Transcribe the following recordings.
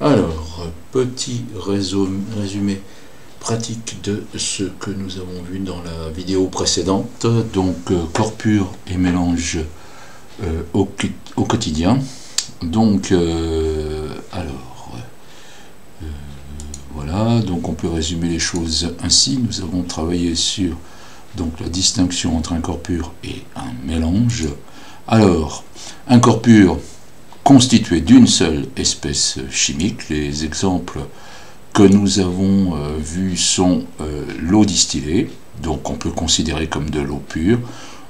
Alors, petit résumé pratique de ce que nous avons vu dans la vidéo précédente. Donc, corps pur et mélange au quotidien. Donc, voilà, donc on peut résumer les choses ainsi. Nous avons travaillé sur donc, la distinction entre un corps pur et un mélange. Alors, un corps pur constitué d'une seule espèce chimique. Les exemples que nous avons vus sont l'eau distillée, donc on peut considérer comme de l'eau pure,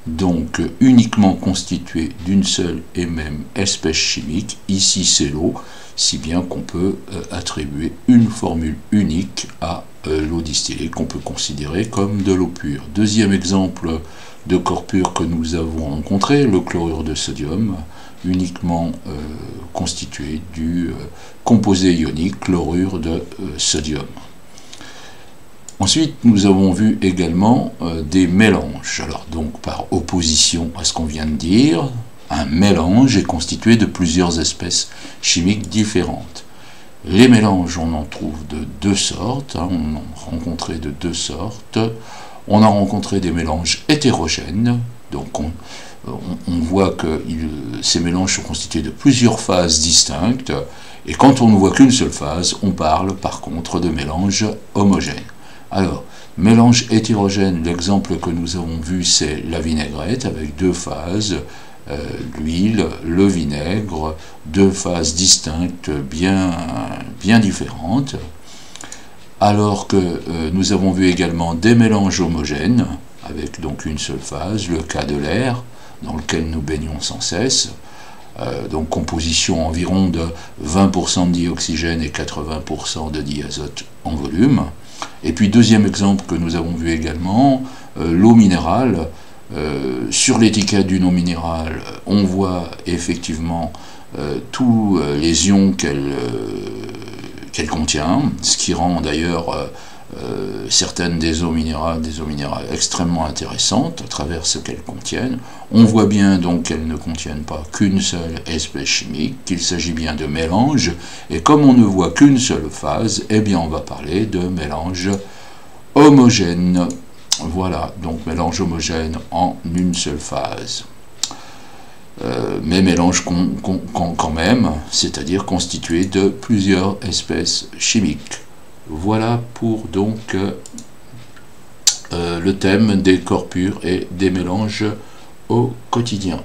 donc uniquement constituée d'une seule et même espèce chimique. Ici c'est l'eau, si bien qu'on peut attribuer une formule unique à l'eau distillée qu'on peut considérer comme de l'eau pure. Deuxième exemple de corps pur que nous avons rencontré, le chlorure de sodium, uniquement constitué du composé ionique chlorure de sodium. Ensuite, nous avons vu également des mélanges. Alors, donc, par opposition à ce qu'on vient de dire, un mélange est constitué de plusieurs espèces chimiques différentes. Les mélanges, on en trouve de deux sortes, on en a rencontré de deux sortes. On a rencontré des mélanges hétérogènes, donc on voit que ces mélanges sont constitués de plusieurs phases distinctes, et quand on ne voit qu'une seule phase, on parle par contre de mélanges homogènes. Alors, mélange hétérogène, l'exemple que nous avons vu, c'est la vinaigrette avec deux phases, l'huile, le vinaigre, deux phases distinctes bien différentes. Alors que nous avons vu également des mélanges homogènes, avec donc une seule phase, le cas de l'air, dans lequel nous baignons sans cesse, donc composition environ de 20% de dioxygène et 80% de diazote en volume. Et puis deuxième exemple que nous avons vu également, l'eau minérale. Sur l'étiquette d'une eau minérale, on voit effectivement tous les ions qu'elle contient, ce qui rend d'ailleurs certaines des eaux minérales extrêmement intéressantes à travers ce qu'elles contiennent. On voit bien donc qu'elles ne contiennent pas qu'une seule espèce chimique, qu'il s'agit bien de mélange, et comme on ne voit qu'une seule phase, eh bien on va parler de mélange homogène. Voilà, donc mélange homogène en une seule phase. Mais mélange quand même, c'est-à-dire constitué de plusieurs espèces chimiques. Voilà pour donc le thème des corps purs et des mélanges au quotidien.